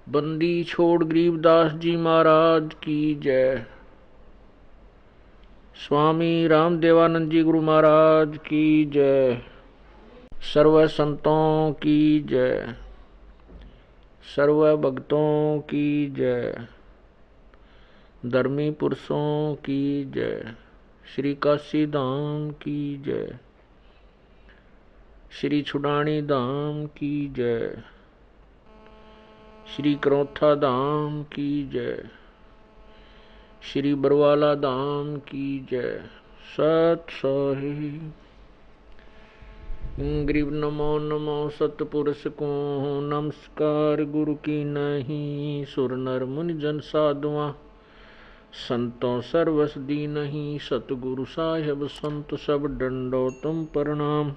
बंदी छोड़ गरीबदास जी महाराज की जय। स्वामी रामदेवानंद जी गुरु महाराज की जय। सर्व संतों की जय। सर्व भक्तों की जय। धर्मी पुरुषों की जय। श्री काशी धाम की जय। श्री छुडानी धाम की जय। श्री करौथा धाम की जय। श्री बरवाला धाम की जय। सत सोही गरीब नमो नमो सतपुरुष को नमस्कार गुरु की नहीं। सुर नर मुनि जन साधुआ संतों सर्वस दी नहीं। सतगुरु साहेब संत सब डंडो तुम प्रणाम।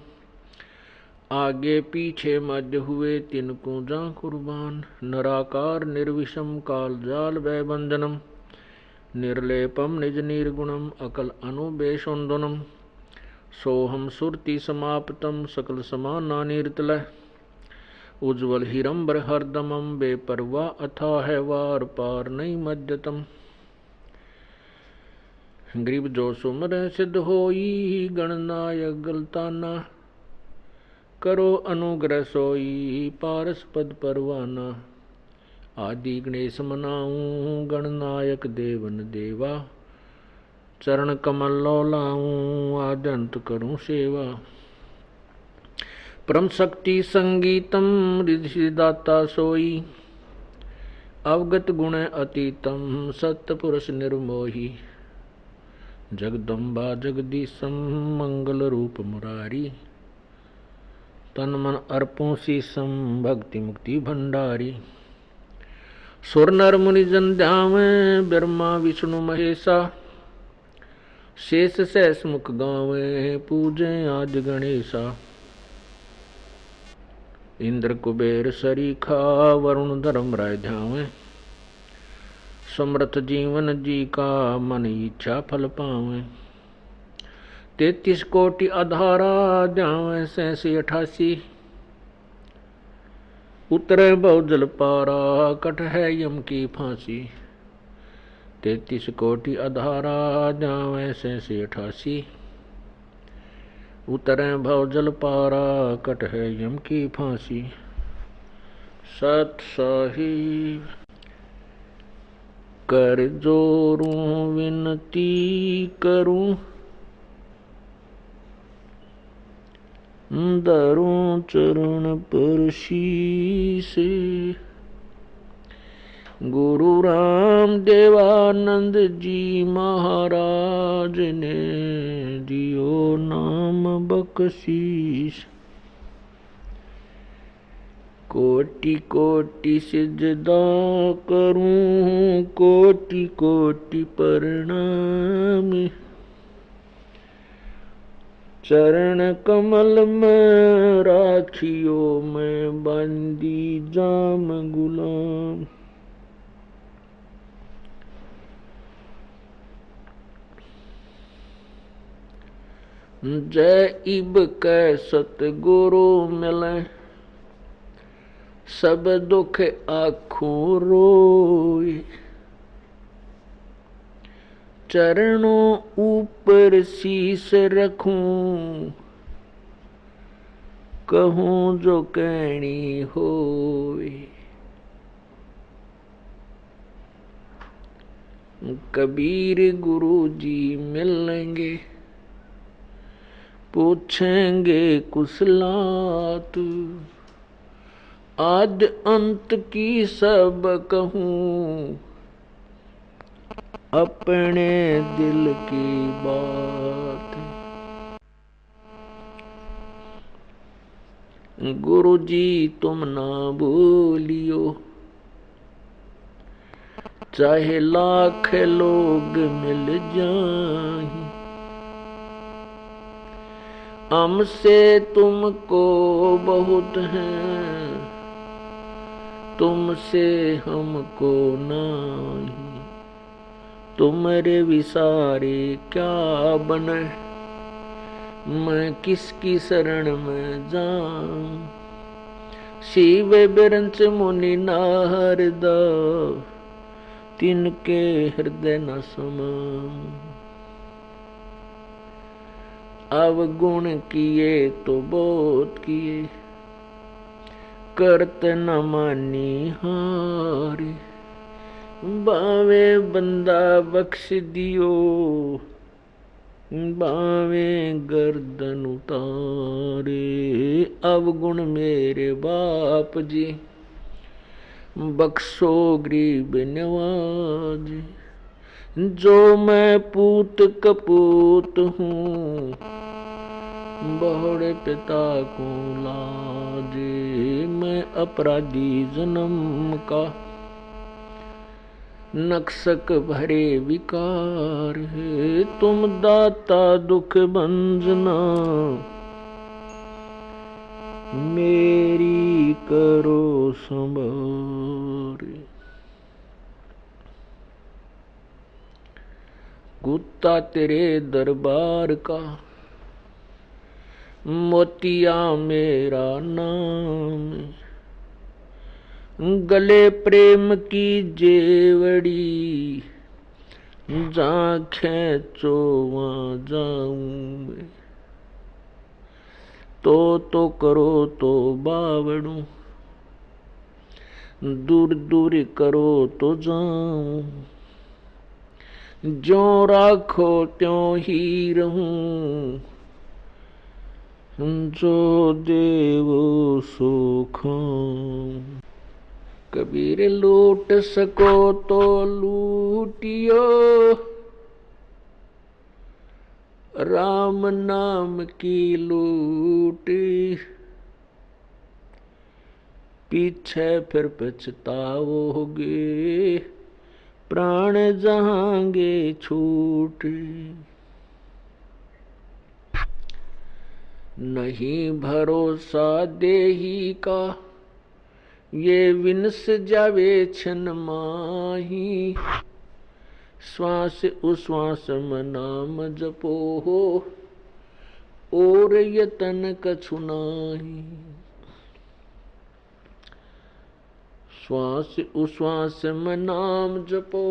आगे पीछे मध्य हुए तिनको जा कुर्बान। नराकार निर्विषम काल जाल वै बंधनम। निर्लेपम निज निर्गुणम अकल अनुबेशोन्दनम। सोहम सुरति समाप्तम सकल समाना निर्तलय। उज्ज्वल हिरंबर हरदमम बेपरवा अथाह वार पार नहीं मध्यतम। गरीब जो सुमर सिद्ध होई गणनायक गलताना। करो अनुग्रह सोई पारस पद परवाना। आदि गणेश मनाऊं गणनायक देवन देवा। चरण कमल लौलाऊं आद्यंत करूं सेवा। परम शक्ति संगीतम रिधिदाता सोई। अवगत गुण अतीतम सत्पुरुष निर्मोही। जगदम्बा जगदीशम मंगल रूप मुरारी। तन मन अर्पों शीसम भक्ति मुक्ति भंडारी। सुर नर मुनि जन ध्यावे ब्रह्मा विष्णु महेशा। शेष सहस मुख गावे पूजे आज गणेशा। इंद्र कुबेर सरीखा वरुण धर्म राय ध्यावे। समर्थ जीवन जी का मन इच्छा फल पावे। 33 कोटि आधारा ध्यावे 87 उतरे बहुजल पारा कट है यम की फांसी। 33 कोटि आधारा ध्यावे 87 उतरे भवजल पारा कट है यम की फांसी। सत साहिब कर जोरूं विनती करूं। धरूं चरण पर शीस। गुरु राम देवानंद जी महाराज ने दियो नाम बख्शीश। कोटि कोटि सिजदा करूं कोटि कोटि प्रणाम। चरण कमल में राखियो मैं बंदी जाम गुलाम। जय इब कै सतगुरु मिले। सब दुख आँखों रोए। चरणों ऊपर शीस रखूं। कहूं जो कहनी होए। कबीर गुरु जी मिलेंगे। पूछेंगे कुशलात। आद अंत की सब कहूं। अपने दिल की बात। गुरु जी तुम ना भूलियो। चाहे लाख लोग मिल जाएं। हमसे तुमको बहुत हैं। तुमसे हमको नहीं। तुम्हारे विसारे क्या बने। मैं किसकी शरण में जाऊं। शिव बिरंच मुनि नारद तिनके हृदय न सम। अवगुण किए तो बहुत किए करत न मानी हारे। बावे बंदा बख्श दियो बावे गर्दन उतारे। अवगुण मेरे बाप जी बख्शो गरीब नवाज। जो मैं पूत कपूत हूँ बहुड़े पिता को लाजे। मैं अपराधी जन्म का नक्सक भरे विकार है। तुम दाता दुख भंजना मेरी करो संभार। कुत्ता तेरे दरबार का मोतिया मेरा नाम। गले प्रेम की जेवड़ी जहाँ खेचो वहाँ जाऊं मैं। तो करो तो बावड़ू दूर दूर करो तो जाऊं। ज्यों राखो त्यों ही रहूं जो देव सो खाऊं। कबीर लूट सको तो लूटियो राम नाम की लूट। पीछे फिर पछताओगे प्राण जहांगे छूट। नहीं भरोसा देही का ये विनस जावे छन माही। श्वास उश्वास नाम जपो हो और यतन कछु नाही। श्वास उश्वास नाम जपो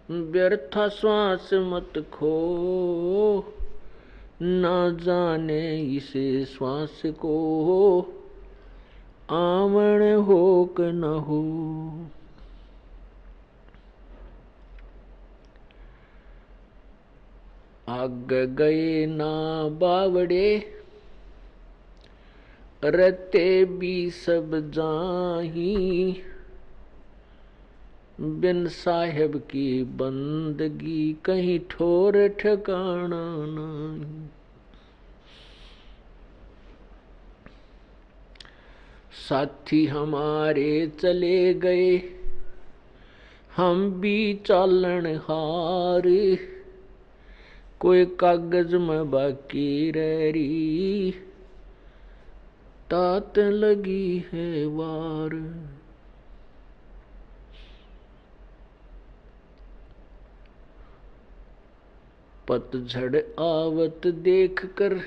व्यर्थ श्वास मत खो। ना जाने इसे श्वास को आवण हो क न हो। आग गए ना बावड़े रते भी सब जाही। बिन साहेब की बंदगी कहीं ठोर ठिकाना नहीं। साथी हमारे चले गए हम भी चालन हार। कोई कागज में बाकी रही तात लगी है वार। पतझड़ आवत देख कर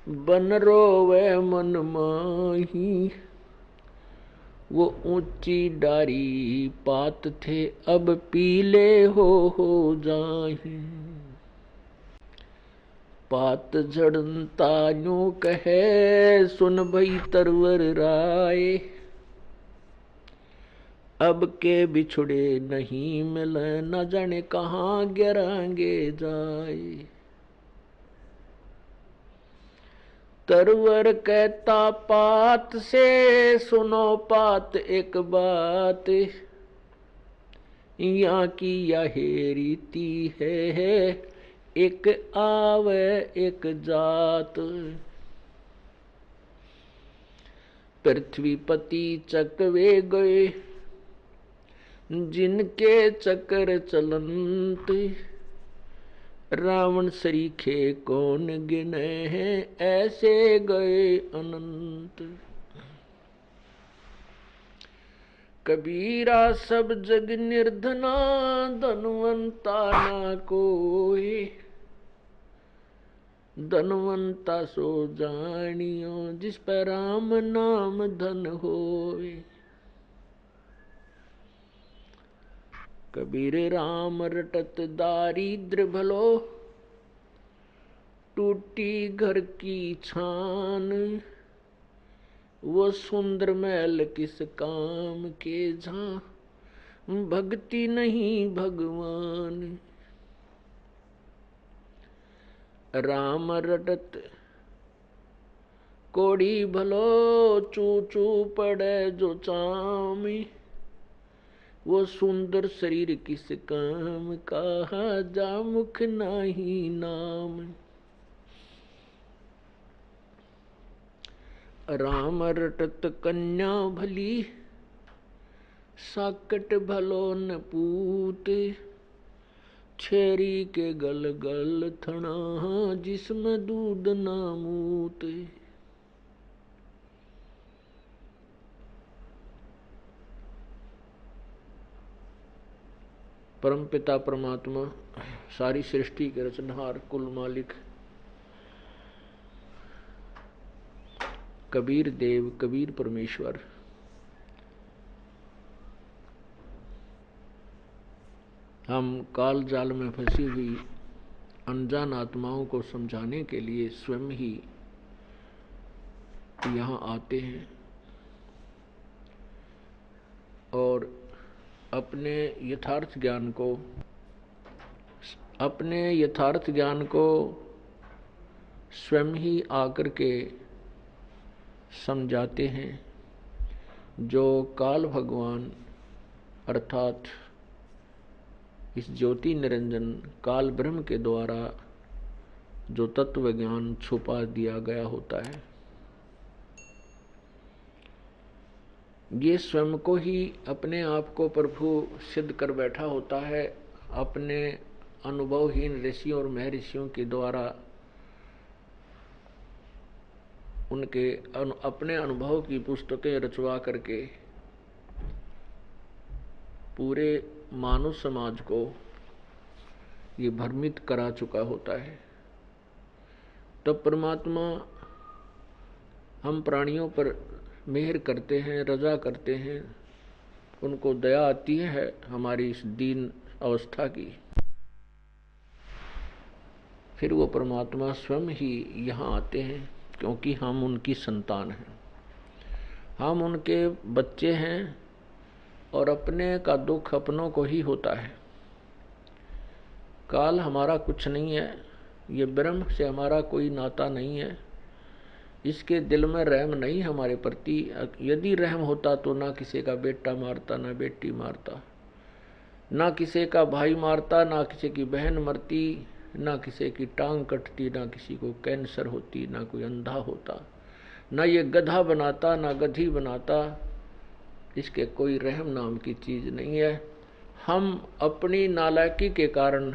बन रोवे मन माही। वो ऊंची डारी पात थे अब पीले हो जाही। पात झड़ता यूं कहे सुन भई तरवर राय। अब के बिछुड़े नहीं मिले न जाने कहाँ गिरांगे जाए। तरवर कहता पात से सुनो पात एक बात। यहाँ की यह रीति है एक आवे एक जात। पृथ्वीपति चकवे गए जिनके चक्कर चलंत। रावण सरीखे कौन गिने हैं ऐसे गए अनंत। कबीरा सब जग निर्धना धनवंता ना कोई। धनवंता सो जानियो, जिस पर राम नाम धन होवे। कबीर राम रटत दारिद्र भलो, टूटी घर की छान। वो सुंदर महल किस काम के, जहाँ भक्ति नहीं भगवान। राम रटत कोड़ी भलो, चू चू पड़े जो चामी। वो सुंदर शरीर किस काम का, जा मुख नाही नाम। राम रटत कन्या भली, साकट भलो न पूत। छेरी के गल गल थना, जिसमें दूध ना मूत। परमपिता परमात्मा, सारी सृष्टि के रचनहार, कुल मालिक कबीर देव, कबीर परमेश्वर, हम काल जाल में फंसी हुई अनजान आत्माओं को समझाने के लिए स्वयं ही यहाँ आते हैं और अपने यथार्थ ज्ञान को स्वयं ही आकर के समझाते हैं। जो काल भगवान अर्थात इस ज्योति निरंजन काल ब्रह्म के द्वारा जो तत्व ज्ञान छुपा दिया गया होता है, ये स्वयं को ही अपने आप को प्रभु सिद्ध कर बैठा होता है। अपने अनुभवहीन ऋषियों और महर्षियों के द्वारा उनके अपने अनुभव की पुस्तकें रचवा करके पूरे मानव समाज को ये भ्रमित करा चुका होता है। तब परमात्मा हम प्राणियों पर मेहर करते हैं, रजा करते हैं, उनको दया आती है हमारी इस दीन अवस्था की। फिर वो परमात्मा स्वयं ही यहाँ आते हैं, क्योंकि हम उनकी संतान हैं, हम उनके बच्चे हैं और अपने का दुख अपनों को ही होता है। काल हमारा कुछ नहीं है, ये ब्रह्म से हमारा कोई नाता नहीं है, इसके दिल में रहम नहीं हमारे प्रति। यदि रहम होता तो ना किसी का बेटा मारता, ना बेटी मारता, ना किसी का भाई मारता, ना किसी की बहन मरती, ना किसी की टांग कटती, ना किसी को कैंसर होती, ना कोई अंधा होता, ना ये गधा बनाता, ना गधी बनाता। इसके कोई रहम नाम की चीज नहीं है। हम अपनी नालायकी के कारण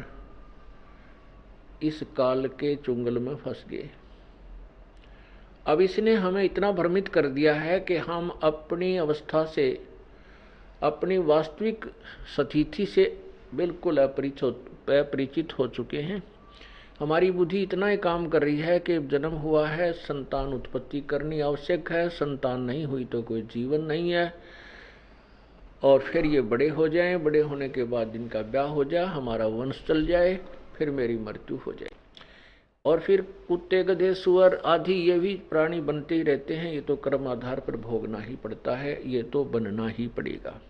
इस काल के चुंगल में फंस गए। अब इसने हमें इतना भ्रमित कर दिया है कि हम अपनी अवस्था से, अपनी वास्तविक स्थिति से बिल्कुल अपरिचित हो चुके हैं। हमारी बुद्धि इतना ही काम कर रही है कि जन्म हुआ है, संतान उत्पत्ति करनी आवश्यक है, संतान नहीं हुई तो कोई जीवन नहीं है, और फिर ये बड़े हो जाएं, बड़े होने के बाद इनका ब्याह हो जाए, हमारा वंश चल जाए, फिर मेरी मृत्यु हो जाए। और फिर कुत्ते, गधे, सुअर आदि ये भी प्राणी बनते ही रहते हैं। ये तो कर्म आधार पर भोगना ही पड़ता है, ये तो बनना ही पड़ेगा।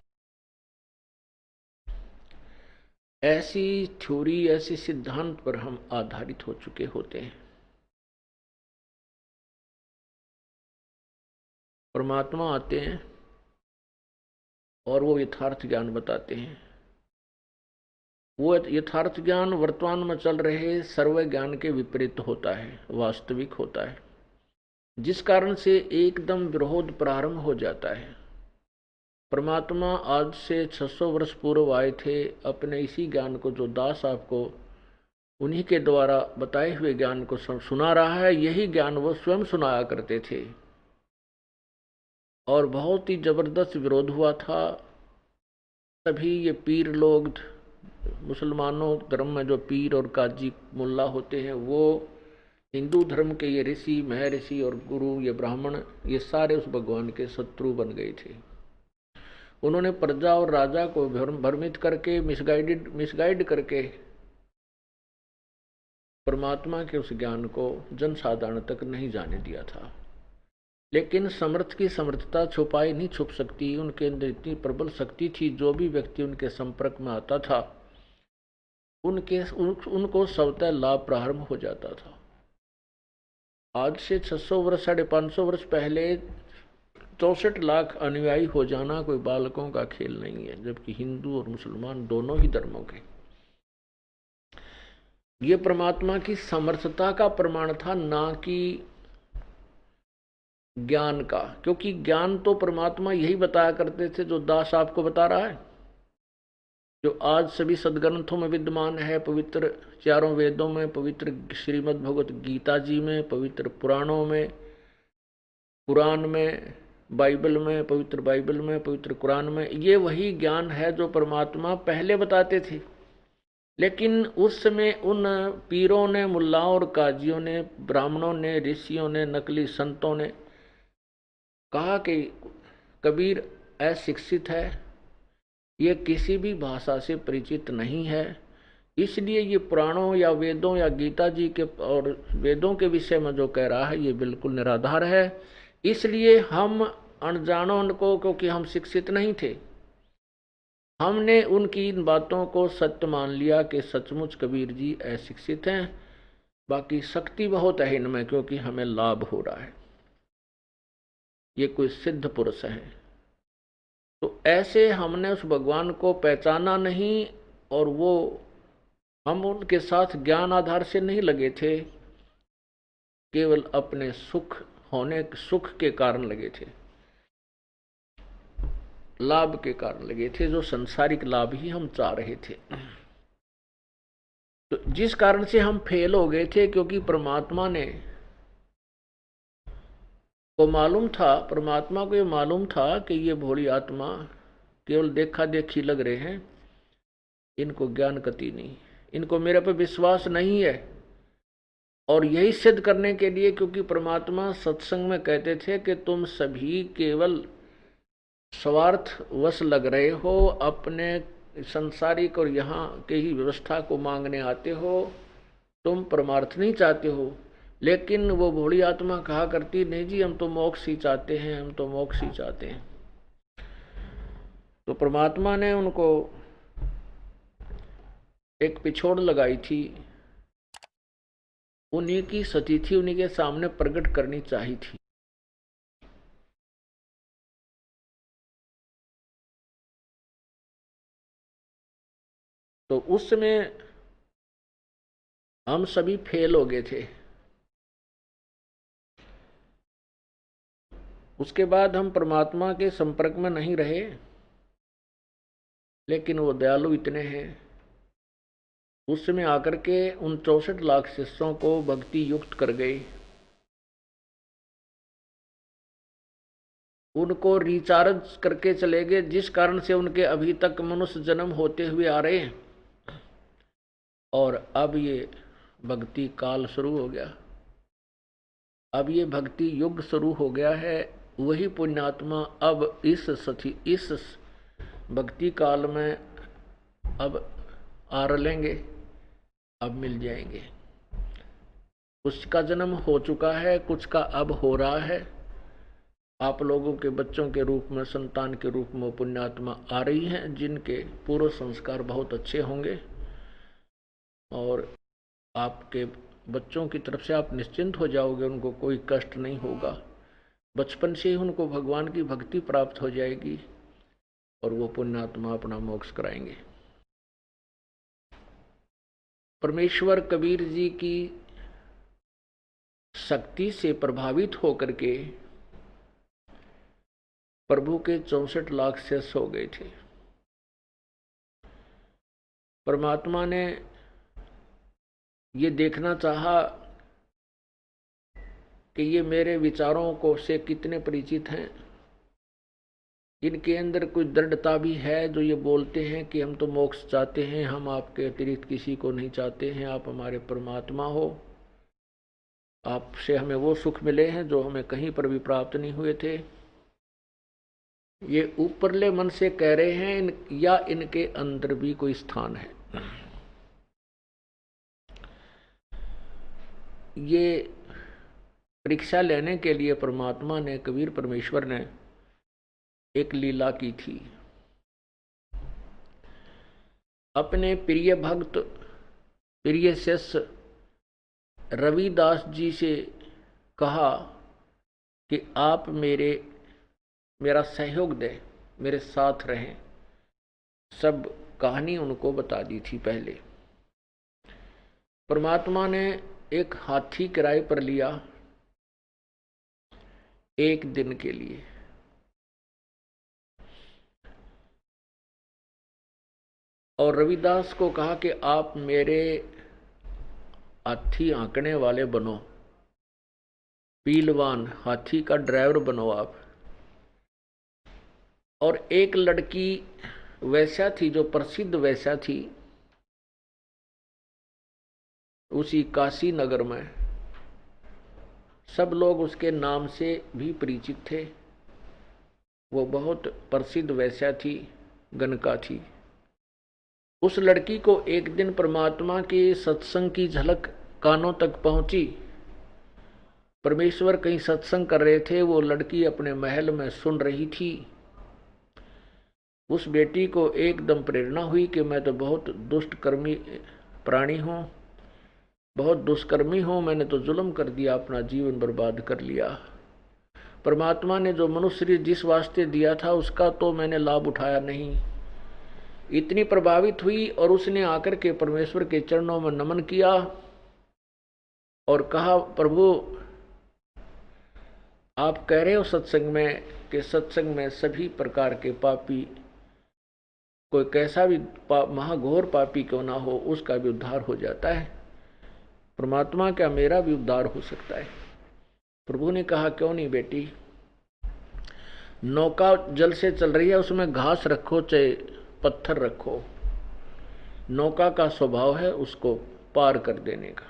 ऐसी थ्योरी, ऐसे सिद्धांत पर हम आधारित हो चुके होते हैं। परमात्मा आते हैं और वो यथार्थ ज्ञान बताते हैं। वो यथार्थ ज्ञान वर्तमान में चल रहे सर्व ज्ञान के विपरीत होता है, वास्तविक होता है, जिस कारण से एकदम विरोध प्रारंभ हो जाता है। परमात्मा आज से 600 वर्ष पूर्व आए थे, अपने इसी ज्ञान को, जो दास आपको उन्हीं के द्वारा बताए हुए ज्ञान को सुना रहा है, यही ज्ञान वो स्वयं सुनाया करते थे। और बहुत ही जबरदस्त विरोध हुआ था। तभी ये पीर लोग, मुसलमानों धर्म में जो पीर और काजी मुल्ला होते हैं, वो हिंदू धर्म के ये ऋषि, महर्षि और गुरु, ये ब्राह्मण, ये सारे उस भगवान के शत्रु बन गए थे। उन्होंने प्रजा और राजा को भ्रमित करके, मिसगाइड करके परमात्मा के उस ज्ञान को जनसाधारण तक नहीं जाने दिया था। लेकिन समर्थ की समर्थता छुपाई नहीं छुप सकती। उनके अंदर इतनी प्रबल शक्ति थी, जो भी व्यक्ति उनके संपर्क में आता था उनको स्वतः लाभ प्रारंभ हो जाता था। आज से 600 वर्ष, 550 वर्ष पहले 64 लाख अनुयायी हो जाना कोई बालकों का खेल नहीं है, जबकि हिंदू और मुसलमान दोनों ही धर्मों के। ये परमात्मा की समर्थता का प्रमाण था, ना कि ज्ञान का। क्योंकि ज्ञान तो परमात्मा यही बताया करते थे जो दास आपको बता रहा है, जो आज सभी सदग्रंथों में विद्यमान है, पवित्र चारों वेदों में, पवित्र श्रीमद् भगवत गीता जी में, पवित्र पुराणों में, कुरान में, बाइबल में, पवित्र बाइबल में, पवित्र कुरान में। ये वही ज्ञान है जो परमात्मा पहले बताते थे। लेकिन उस समय उन पीरों ने, मुल्लाओं और काजियों ने, ब्राह्मणों ने, ऋषियों ने, नकली संतों ने कहा कि कबीर अशिक्षित है, ये किसी भी भाषा से परिचित नहीं है, इसलिए ये पुराणों या वेदों या गीता जी के और वेदों के विषय में जो कह रहा है ये बिल्कुल निराधार है। इसलिए हम अनजानों को, क्योंकि हम शिक्षित नहीं थे, हमने उनकी इन बातों को सत्य मान लिया कि सचमुच कबीर जी अशिक्षित हैं, बाकी शक्ति बहुत है इनमें, क्योंकि हमें लाभ हो रहा है, ये कोई सिद्ध पुरुष है। तो ऐसे हमने उस भगवान को पहचाना नहीं, और वो हम उनके साथ ज्ञान आधार से नहीं लगे थे, केवल अपने सुख के कारण लगे थे, लाभ के कारण लगे थे, जो संसारिक लाभ ही हम चाह रहे थे। तो जिस कारण से हम फेल हो गए थे, क्योंकि परमात्मा को ये मालूम था कि ये भोली आत्मा केवल देखा देखी लग रहे हैं, इनको ज्ञान गति नहीं, इनको मेरे पर विश्वास नहीं है। और यही सिद्ध करने के लिए, क्योंकि परमात्मा सत्संग में कहते थे कि तुम सभी केवल स्वार्थ वश लग रहे हो, अपने संसारिक और यहाँ के ही व्यवस्था को मांगने आते हो, तुम परमार्थ नहीं चाहते हो। लेकिन वो भोली आत्मा कहा करती, नहीं जी हम तो मोक्ष ही चाहते हैं, हम तो मोक्ष ही चाहते हैं। तो परमात्मा ने उनको एक पिछोड़ लगाई थी, उन्हीं की सती थी, उन्हीं के सामने प्रकट करनी चाहिए थी। तो उस समय हम सभी फेल हो गए थे। उसके बाद हम परमात्मा के संपर्क में नहीं रहे, लेकिन वो दयालु इतने हैं, उस समय आकर के उन 64 लाख शिष्यों को भक्ति युक्त कर गए, उनको रिचार्ज करके चले गए, जिस कारण से उनके अभी तक मनुष्य जन्म होते हुए आ रहे हैं। और अब ये भक्ति काल शुरू हो गया, अब ये भक्ति युग शुरू हो गया है। वही पुण्यात्मा अब इस भक्ति काल में अब आ रलेंगे, अब मिल जाएंगे। कुछ का जन्म हो चुका है, कुछ का अब हो रहा है। आप लोगों के बच्चों के रूप में, संतान के रूप में पुण्यात्मा आ रही हैं, जिनके पूर्व संस्कार बहुत अच्छे होंगे, और आपके बच्चों की तरफ से आप निश्चिंत हो जाओगे, उनको कोई कष्ट नहीं होगा। बचपन से ही उनको भगवान की भक्ति प्राप्त हो जाएगी, और वो पुण्यात्मा अपना मोक्ष कराएंगे। परमेश्वर कबीर जी की शक्ति से प्रभावित होकर के प्रभु के 64 लाख शिष्य हो गए थे। परमात्मा ने ये देखना चाहा कि ये मेरे विचारों को से कितने परिचित हैं, इनके अंदर कोई दृढ़ता भी है, जो ये बोलते हैं कि हम तो मोक्ष चाहते हैं, हम आपके अतिरिक्त किसी को नहीं चाहते हैं, आप हमारे परमात्मा हो। आपसे हमें वो सुख मिले हैं जो हमें कहीं पर भी प्राप्त नहीं हुए थे। ये ऊपरले मन से कह रहे हैं या इनके अंदर भी कोई स्थान है। ये परीक्षा लेने के लिए परमात्मा ने, कबीर परमेश्वर ने एक लीला की थी। अपने प्रिय भक्त, प्रिय शिष्य रविदास जी से कहा कि आप मेरा सहयोग दें, मेरे साथ रहें। सब कहानी उनको बता दी थी पहले। परमात्मा ने एक हाथी किराए पर लिया एक दिन के लिए। और रविदास को कहा कि आप मेरे हाथी आंकने वाले बनो, पीलवान, हाथी का ड्राइवर बनो आप। और एक लड़की वैश्या थी, जो प्रसिद्ध वैश्या थी उसी काशी नगर में, सब लोग उसके नाम से भी परिचित थे। वो बहुत प्रसिद्ध वैश्या थी, गणका थी। उस लड़की को एक दिन परमात्मा के सत्संग की झलक कानों तक पहुंची। परमेश्वर कहीं सत्संग कर रहे थे, वो लड़की अपने महल में सुन रही थी। उस बेटी को एकदम प्रेरणा हुई कि मैं तो बहुत दुष्टकर्मी प्राणी हूं, बहुत दुष्कर्मी हूं, मैंने तो जुल्म कर दिया, अपना जीवन बर्बाद कर लिया। परमात्मा ने जो मनुष्य जिस वास्ते दिया था उसका तो मैंने लाभ उठाया नहीं। इतनी प्रभावित हुई और उसने आकर के परमेश्वर के चरणों में नमन किया और कहा, प्रभु आप कह रहे हो सत्संग में कि सत्संग में सभी प्रकार के पापी, कोई कैसा भी महाघोर पापी क्यों ना हो, उसका भी उद्धार हो जाता है। परमात्मा, क्या मेरा भी उद्धार हो सकता है? प्रभु ने कहा, क्यों नहीं बेटी, नौका जल से चल रही है, उसमें घास रखो चाहे पत्थर रखो, नौका का स्वभाव है उसको पार कर देने का।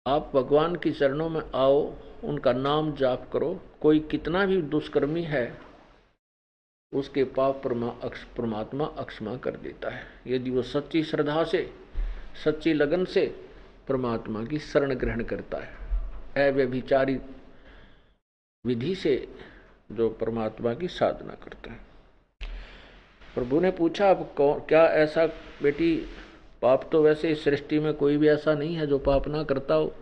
आप भगवान की चरणों में आओ, उनका नाम जाप करो, कोई कितना भी दुष्कर्मी है उसके पाप परमात्मा अक्षमा कर देता है, यदि वो सच्ची श्रद्धा से, सच्ची लगन से परमात्मा की शरण ग्रहण करता है, अव्यभिचारी विधि से जो परमात्मा की साधना करता है। प्रभु ने पूछा, अब क्या ऐसा बेटी, पाप तो वैसे इस सृष्टि में कोई भी ऐसा नहीं है जो पाप ना करता हो।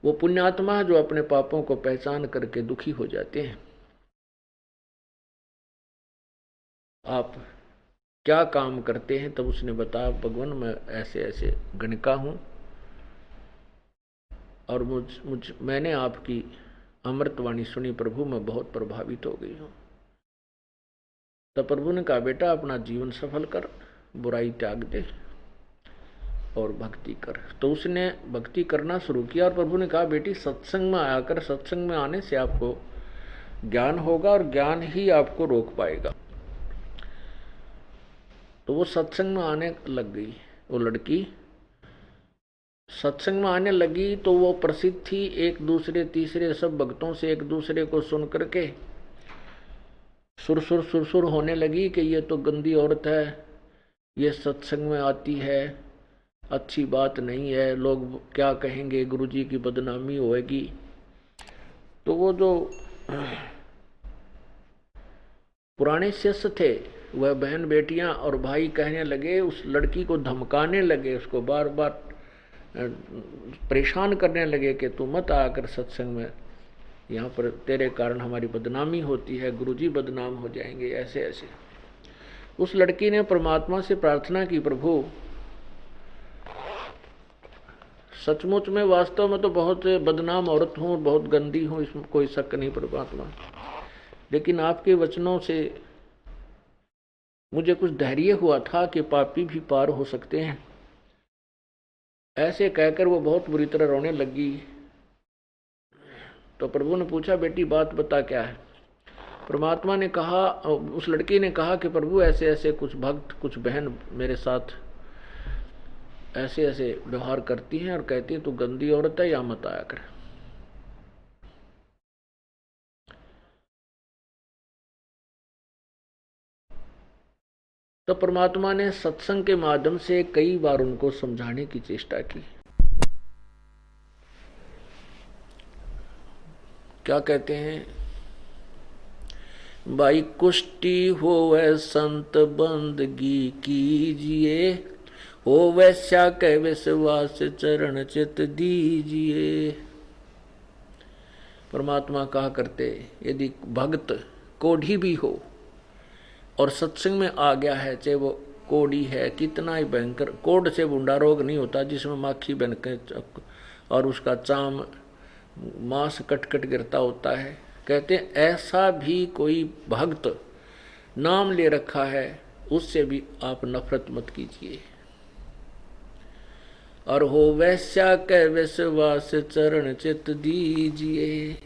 वो पुण्यात्मा है जो अपने पापों को पहचान करके दुखी हो जाते हैं। आप क्या काम करते हैं? तब उसने बताया, भगवान मैं ऐसे ऐसे गणिका हूं और मैंने आपकी अमृतवाणी सुनी प्रभु, मैं बहुत प्रभावित हो गई हूं। तब प्रभु ने कहा, बेटा अपना जीवन सफल कर, बुराई त्याग दे और भक्ति कर। तो उसने भक्ति करना शुरू किया और प्रभु ने कहा, बेटी सत्संग में आया कर, सत्संग में आने से आपको ज्ञान होगा और ज्ञान ही आपको रोक पाएगा। तो वो सत्संग में आने लग गई। वो लड़की सत्संग में आने लगी तो वो प्रसिद्ध थी, एक दूसरे तीसरे सब भक्तों से एक दूसरे को सुन करके सुरसुर होने लगी कि ये तो गंदी औरत है, ये सत्संग में आती है, अच्छी बात नहीं है, लोग क्या कहेंगे, गुरुजी की बदनामी होएगी। तो वो जो पुराने शिष्य थे, वह बहन बेटियां और भाई कहने लगे, उस लड़की को धमकाने लगे, उसको बार बार परेशान करने लगे कि तू मत आकर सत्संग में, यहाँ पर तेरे कारण हमारी बदनामी होती है, गुरुजी बदनाम हो जाएंगे, ऐसे ऐसे। उस लड़की ने परमात्मा से प्रार्थना की, प्रभु सचमुच में वास्तव में तो बहुत बदनाम औरत हूँ, बहुत गंदी हूँ, इसमें कोई शक नहीं परमात्मा, लेकिन आपके वचनों से मुझे कुछ धैर्य हुआ था कि पापी भी पार हो सकते हैं। ऐसे कहकर वो बहुत बुरी तरह रोने लगी। तो प्रभु ने पूछा, बेटी बात बता क्या है? परमात्मा ने कहा, उस लड़की ने कहा कि प्रभु ऐसे ऐसे कुछ भक्त, कुछ बहन मेरे साथ ऐसे ऐसे व्यवहार करती हैं और कहती है तू गंदी औरत है, या मत आया कर। तो परमात्मा ने सत्संग के माध्यम से कई बार उनको समझाने की चेष्टा की। क्या कहते हैं, भाई कुष्टि होवे संत बंदगी कीजिए, हो वैश्या के विश्वास चरण चित दीजिए। परमात्मा कहा करते, यदि भक्त कोढ़ी भी हो और सत्संग में आ गया है, चाहे वो कोढ़ी है, कितना ही भयंकर, कोढ़ से बूंदा रोग नहीं होता जिसमें माखी बन के और उसका चाम मांस कट कट गिरता होता है। कहते हैं ऐसा भी कोई भक्त नाम ले रखा है, उससे भी आप नफरत मत कीजिए। और हो वैश्या के विश्वास चरण चित दीजिए।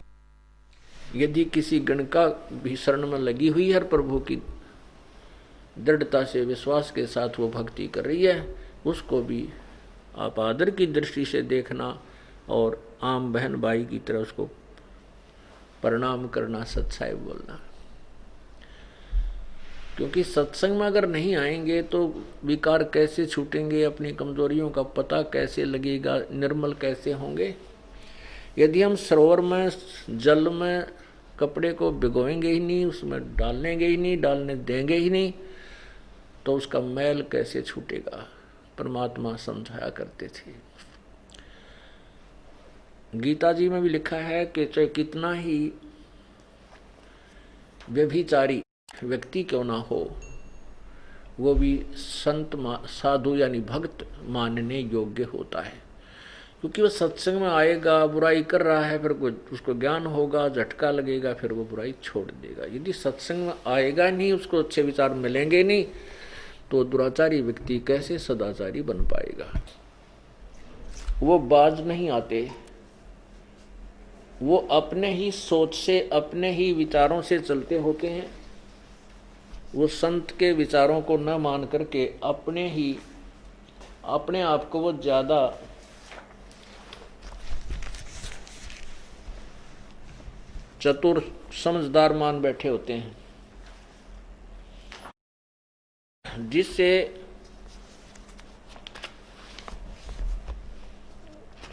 यदि किसी गण का भी शरण में लगी हुई है, प्रभु की दृढ़ता से विश्वास के साथ वो भक्ति कर रही है, उसको भी आप आदर की दृष्टि से देखना और आम बहन भाई की तरह उसको प्रणाम करना, सच्चाई बोलना। क्योंकि सत्संग में अगर नहीं आएंगे तो विकार कैसे छूटेंगे, अपनी कमजोरियों का पता कैसे लगेगा, निर्मल कैसे होंगे। यदि हम सरोवर में जल में कपड़े को भिगोएंगे ही नहीं, उसमें डालेंगे ही नहीं, डालने देंगे ही नहीं, तो उसका मैल कैसे छूटेगा। परमात्मा समझाया करते थे। गीता जी में भी लिखा है कि चाहे कितना ही व्यभिचारी व्यक्ति क्यों ना हो, वो भी संत साधु यानी भक्त मानने योग्य होता है। क्योंकि वो सत्संग में आएगा, बुराई कर रहा है, फिर उसको ज्ञान होगा, झटका लगेगा, फिर वो बुराई छोड़ देगा। यदि सत्संग में आएगा नहीं, उसको अच्छे विचार मिलेंगे नहीं, तो दुराचारी व्यक्ति कैसे सदाचारी बन पाएगा। वो बाज नहीं आते, वो अपने ही सोच से, अपने ही विचारों से चलते होते हैं। वो संत के विचारों को न मान करके अपने आप को वो ज्यादा चतुर समझदार मान बैठे होते हैं, जिससे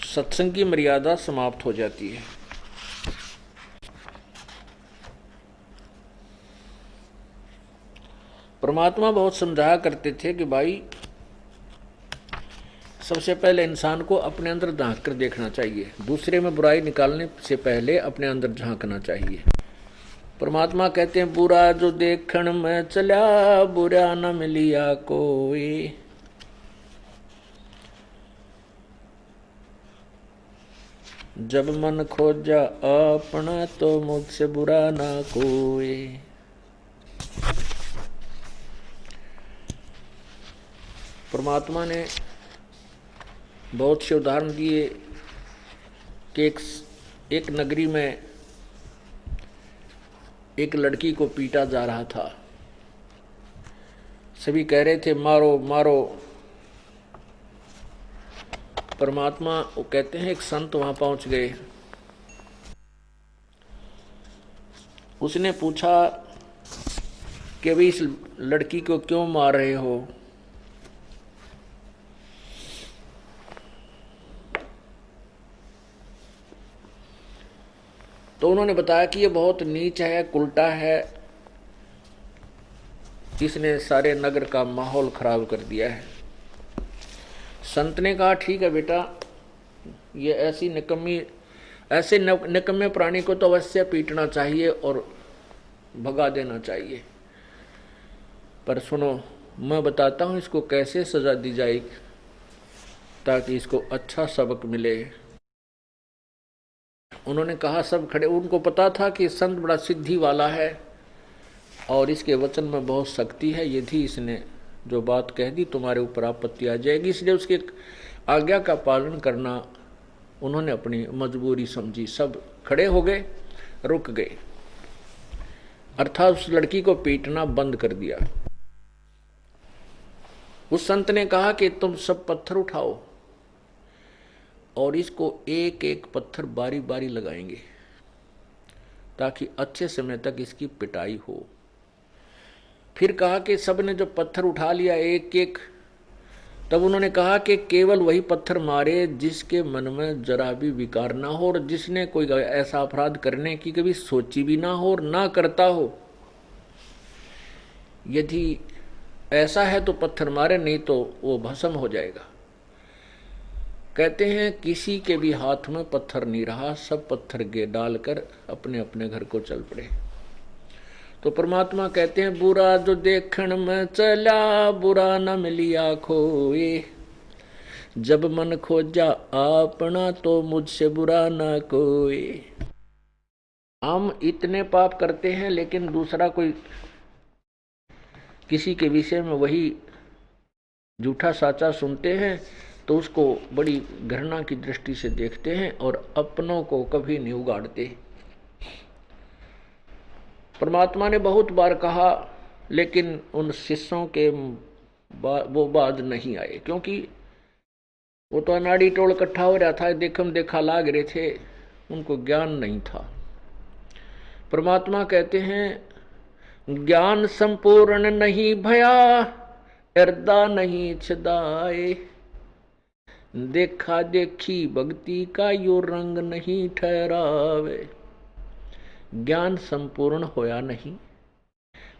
सत्संग की मर्यादा समाप्त हो जाती है। परमात्मा बहुत समझाया करते थे कि भाई सबसे पहले इंसान को अपने अंदर झांक कर देखना चाहिए, दूसरे में बुराई निकालने से पहले अपने अंदर झांकना चाहिए। परमात्मा कहते हैं बुरा जो देखण में चला, बुरा न मिलिया कोई। जब मन खोजा अपना, तो मुझसे बुरा ना कोई। परमात्मा ने बहुत से उदाहरण दिए कि एक नगरी में एक लड़की को पीटा जा रहा था। सभी कह रहे थे मारो मारो। परमात्मा वो कहते हैं एक संत वहां पहुंच गए। उसने पूछा कि भाई इस लड़की को क्यों मार रहे हो। तो उन्होंने बताया कि ये बहुत नीच है, उल्टा है, इसने सारे नगर का माहौल खराब कर दिया है। संत ने कहा ठीक है बेटा, ये ऐसे निकम्मे प्राणी को तो अवश्य पीटना चाहिए और भगा देना चाहिए, पर सुनो मैं बताता हूं इसको कैसे सजा दी जाएगी ताकि इसको अच्छा सबक मिले। उन्होंने कहा, सब खड़े, उनको पता था कि संत बड़ा सिद्धि वाला है और इसके वचन में बहुत शक्ति है, यदि इसने जो बात कह दी तुम्हारे ऊपर आपत्ति आ जाएगी, इसलिए उसके आज्ञा का पालन करना उन्होंने अपनी मजबूरी समझी। सब खड़े हो गए, रुक गए, अर्थात उस लड़की को पीटना बंद कर दिया। उस संत ने कहा कि तुम सब पत्थर उठाओ और इसको एक एक पत्थर बारी बारी लगाएंगे ताकि अच्छे समय तक इसकी पिटाई हो। फिर कहा कि सब ने जो पत्थर उठा लिया एक एक, तब उन्होंने कहा कि केवल वही पत्थर मारे जिसके मन में जरा भी विकार ना हो और जिसने कोई ऐसा अपराध करने की कभी सोची भी ना हो और ना करता हो। यदि ऐसा है तो पत्थर मारे, नहीं तो वो भस्म हो जाएगा। कहते हैं किसी के भी हाथ में पत्थर नहीं रहा, सब पत्थर गे डालकर अपने अपने घर को चल पड़े। तो परमात्मा कहते हैं बुरा जो देखण में चला बुरा न मिलिया खोए, जब मन खोजा अपना तो मुझसे बुरा न कोई। हम इतने पाप करते हैं लेकिन दूसरा कोई किसी के विषय में वही झूठा साचा सुनते हैं तो उसको बड़ी घृणा की दृष्टि से देखते हैं और अपनों को कभी नहीं उगाड़ते। परमात्मा ने बहुत बार कहा लेकिन उन शिष्यों के वो बाज नहीं आए, क्योंकि वो तो अनाड़ी टोल इकट्ठा हो रहा था, देखम देखा लाग रहे थे, उनको ज्ञान नहीं था। परमात्मा कहते हैं ज्ञान संपूर्ण नहीं भया, हृदय नहीं छदाए, देखा देखी भक्ति का यो रंग नहीं ठहरावे। ज्ञान संपूर्ण होया नहीं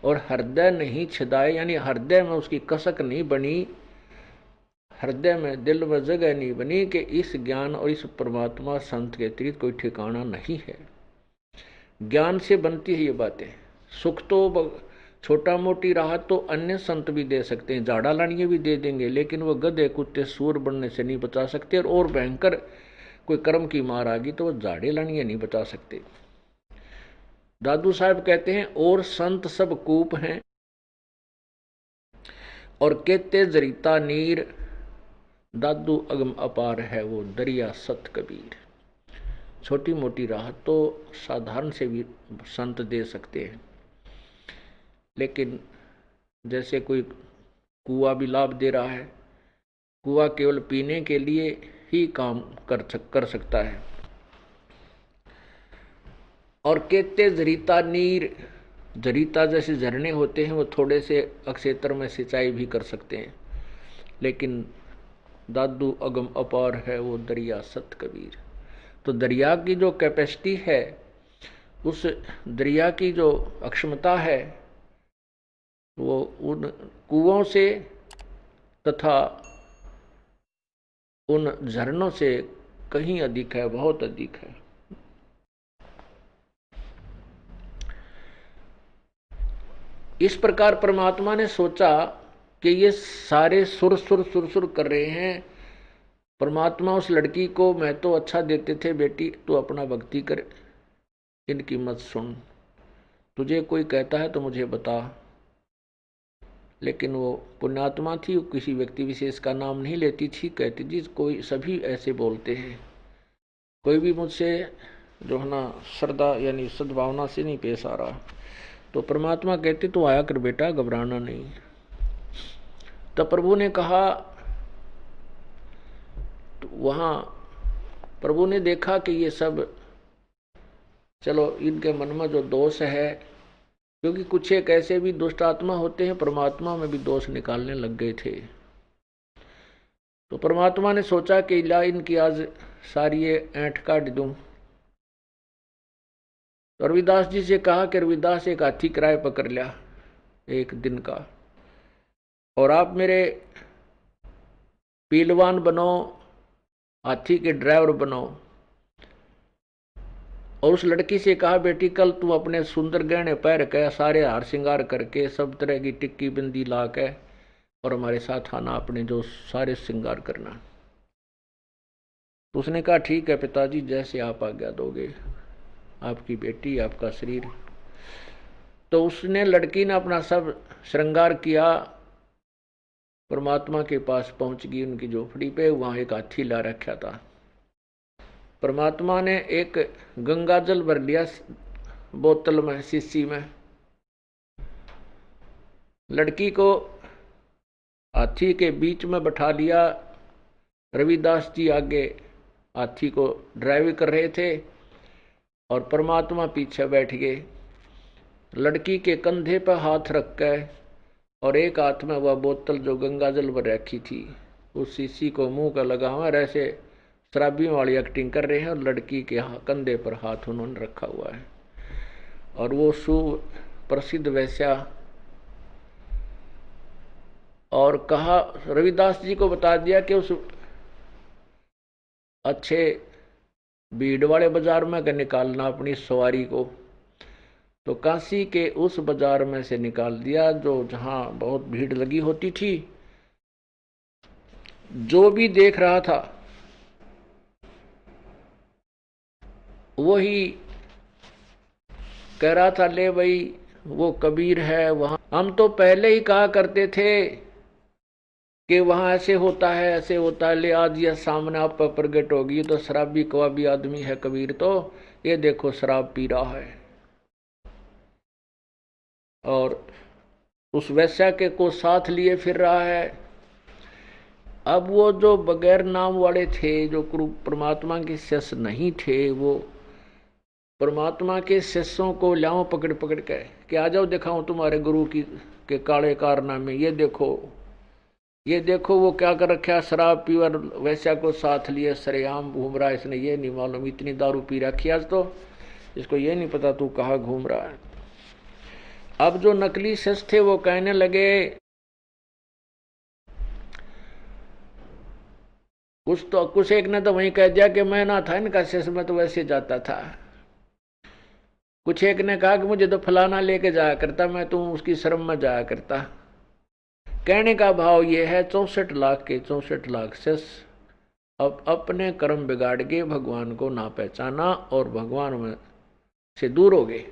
और हृदय नहीं छिदाए, यानी हृदय में उसकी कसक नहीं बनी, हृदय में दिल में जगह नहीं बनी कि इस ज्ञान और इस परमात्मा संत के अतिरिक्त कोई ठिकाना नहीं है। ज्ञान से बनती है ये बातें। सुख तो छोटा मोटी राहत तो अन्य संत भी दे सकते हैं, झाड़ा लानिए भी दे देंगे, लेकिन वो गधे कुत्ते सूर बनने से नहीं बचा सकते। और भयंकर कोई कर्म की मार आ गई तो वो झाड़े लानिए नहीं बचा सकते। दादू साहब कहते हैं और संत सब कूप हैं और केते जरीता नीर, दादू अगम अपार है वो दरिया सत कबीर। छोटी मोटी राहत तो साधारण से भी संत दे सकते हैं, लेकिन जैसे कोई कुआं भी लाभ दे रहा है, कुआं केवल पीने के लिए ही काम कर सकता है। और कहते जरीता नीर, जरीता जैसे झरने होते हैं वो थोड़े से अक्षेत्र में सिंचाई भी कर सकते हैं, लेकिन दादू अगम अपार है वो दरिया सत कबीर। तो दरिया की जो कैपेसिटी है, उस दरिया की जो अक्षमता है, वो उन कुओं से तथा उन झरनों से कहीं अधिक है, बहुत अधिक है। इस प्रकार परमात्मा ने सोचा कि ये सारे सुर सुर सुर सुर कर रहे हैं। परमात्मा उस लड़की को मैं तो अच्छा देते थे, बेटी तू अपना भक्ति कर, इनकी मत सुन, तुझे कोई कहता है तो मुझे बता। लेकिन वो पुण्यात्मा थी, वो किसी व्यक्ति विशेष का नाम नहीं लेती थी, कहती थी कोई सभी ऐसे बोलते हैं, कोई भी मुझसे जो है ना श्रद्धा यानी सद्भावना से नहीं पेश आ रहा। तो परमात्मा कहते तो आया कर बेटा, घबराना नहीं। तब प्रभु ने कहा, तो वहां प्रभु ने देखा कि ये सब चलो इनके मन में जो दोष है, क्योंकि कुछ एक ऐसे भी दुष्ट आत्मा होते हैं परमात्मा में भी दोष निकालने लग गए थे। तो परमात्मा ने सोचा कि ला इनकी आज सारी ये ऐंठ काट दूं। तो रविदास जी से कहा कि रविदास एक हाथी किराए पकड़ लिया एक दिन का, और आप मेरे पीलवान बनो, हाथी के ड्राइवर बनो। और उस लड़की से कहा बेटी कल तू अपने सुंदर गहने पहन के, सारे हार श्रृंगार करके, सब तरह की टिक्की बिंदी ला के और हमारे साथ आना, अपने जो सारे श्रृंगार करना। तो उसने कहा ठीक है पिताजी, जैसे आप आज्ञा दोगे, आपकी बेटी आपका शरीर। तो उसने लड़की ने अपना सब श्रृंगार किया, परमात्मा के पास पहुंच गई उनकी झोपड़ी पे। वहां एक हाथी ला रखा था। परमात्मा ने एक गंगा जल भर लिया बोतल में, शीशी में, लड़की को हाथी के बीच में बैठा लिया। रविदास जी आगे हाथी को ड्राइव कर रहे थे और परमात्मा पीछे बैठ गए। लड़की के कंधे पर हाथ रख कर और एक हाथ में वह बोतल जो गंगा जल भर रखी थी उस शीशी को मुंह का लगा हुआ, ऐसे शराबियों वाली एक्टिंग कर रहे हैं और लड़की के कंधे पर हाथ उन्होंने रखा हुआ है। और वो सुप्रसिद्ध वैश्या और कहा, रविदास जी को बता दिया कि उस अच्छे भीड़ वाले बाजार में निकालना अपनी सवारी को। तो काशी के उस बाजार में से निकाल दिया जो जहां बहुत भीड़ लगी होती थी। जो भी देख रहा था वही कह रहा था, ले भाई वो कबीर है वहां, हम तो पहले ही कहा करते थे कि वहां ऐसे होता है ऐसे होता है, ले आज यह सामने आप पर प्रगट होगी। तो शराबी कवाबी आदमी है कबीर, तो ये देखो शराब पी रहा है और उस वैश्या के को साथ लिए फिर रहा है। अब वो जो बगैर नाम वाले थे, जो परमात्मा के शिष्य नहीं थे, वो परमात्मा के शिष्यों को लाओ पकड़ पकड़ के कि आ जाओ दिखाऊं तुम्हारे गुरु की के काले कारनामे, ये देखो वो क्या कर रखा है, शराब पी और वैश्या को साथ लिए सरेआम घूम रहा है। इसने ये नहीं मालूम इतनी दारू पी रखी आज तो इसको ये नहीं पता तू कहाँ घूम रहा है। अब जो नकली शिष्य थे वो कहने लगे, कुछ एक ने तो वहीं कह दिया कि मैं ना था इनका शिष्य, मैं तो वैसे जाता था। कुछ एक ने कहा कि मुझे तो फलाना लेके जाया करता, मैं तो उसकी शर्म में जाया करता। कहने का भाव ये है 64 लाख के 64 लाख शिष्य अब अपने कर्म बिगाड़ के भगवान को ना पहचाना और भगवान में से दूर हो गए।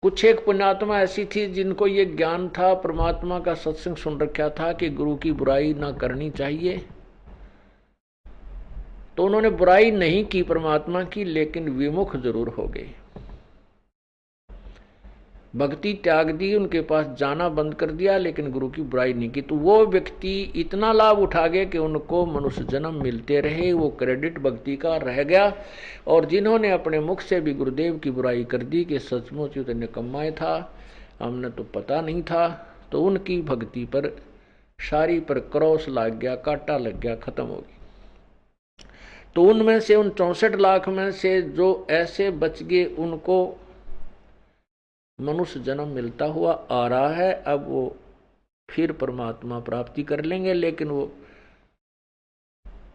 कुछ एक पुण्यात्मा ऐसी थी जिनको ये ज्ञान था, परमात्मा का सत्संग सुन रखा था कि गुरु की बुराई ना करनी चाहिए, तो उन्होंने बुराई नहीं की परमात्मा की, लेकिन विमुख जरूर हो गए। भक्ति त्याग दी, उनके पास जाना बंद कर दिया, लेकिन गुरु की बुराई नहीं की। तो वो व्यक्ति इतना लाभ उठा गए कि उनको मनुष्य जन्म मिलते रहे, वो क्रेडिट भक्ति का रह गया। और जिन्होंने अपने मुख से भी गुरुदेव की बुराई कर दी कि सचमुच तो निकम्मा था, हमने तो पता नहीं था, तो उनकी भक्ति पर सारी पर क्रॉस लग गया, कांटा लग गया, खत्म हो गई। तो उनमें से उन 64 लाख में से जो ऐसे बच गए उनको मनुष्य जन्म मिलता हुआ आ रहा है। अब वो फिर परमात्मा प्राप्ति कर लेंगे, लेकिन वो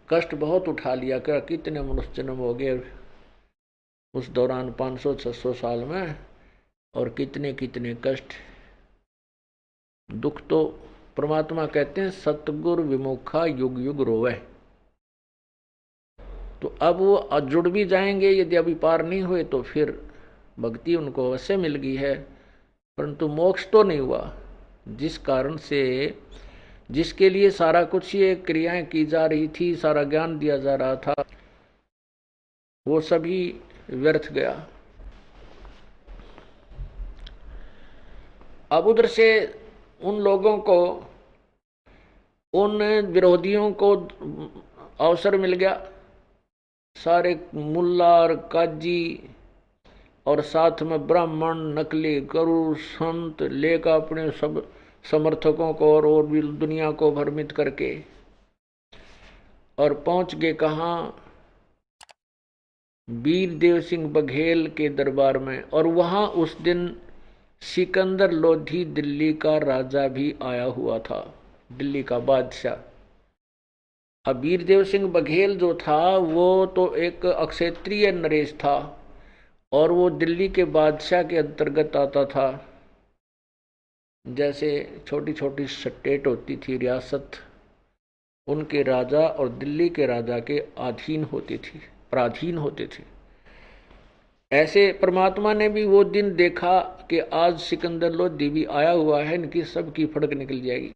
कष्ट बहुत उठा लिया। क्या कितने मनुष्य जन्म हो गए उस दौरान 500-600 साल में, और कितने कितने कष्ट दुख। तो परमात्मा कहते हैं सतगुर विमुखा युग युग रोवे। तो अब वो जुड़ भी जाएंगे, यदि अभी पार नहीं हुए तो फिर भक्ति उनको अवश्य मिल गई है, परंतु मोक्ष तो नहीं हुआ। जिस कारण से जिसके लिए सारा कुछ ये क्रियाएं की जा रही थी, सारा ज्ञान दिया जा रहा था, वो सभी व्यर्थ गया। अब उधर से उन लोगों को, उन विरोधियों को अवसर मिल गया। सारे मुल्ला और काजी और साथ में ब्राह्मण, नकली गुरु, संत लेकर अपने सब समर्थकों को और भी दुनिया को भ्रमित करके और पहुंच गए कहाँ, वीर देव सिंह बघेल के दरबार में। और वहां उस दिन सिकंदर लोधी दिल्ली का राजा भी आया हुआ था, दिल्ली का बादशाह। अब वीरदेव सिंह बघेल जो था वो तो एक अक्षत्रिय नरेश था और वो दिल्ली के बादशाह के अंतर्गत आता था। जैसे छोटी छोटी स्टेट होती थी, रियासत, उनके राजा और दिल्ली के राजा के अधीन होती थी, पराधीन होते थे। ऐसे परमात्मा ने भी वो दिन देखा कि आज सिकंदर लोधी भी आया हुआ है, इनकी सबकी फड़क निकल जाएगी।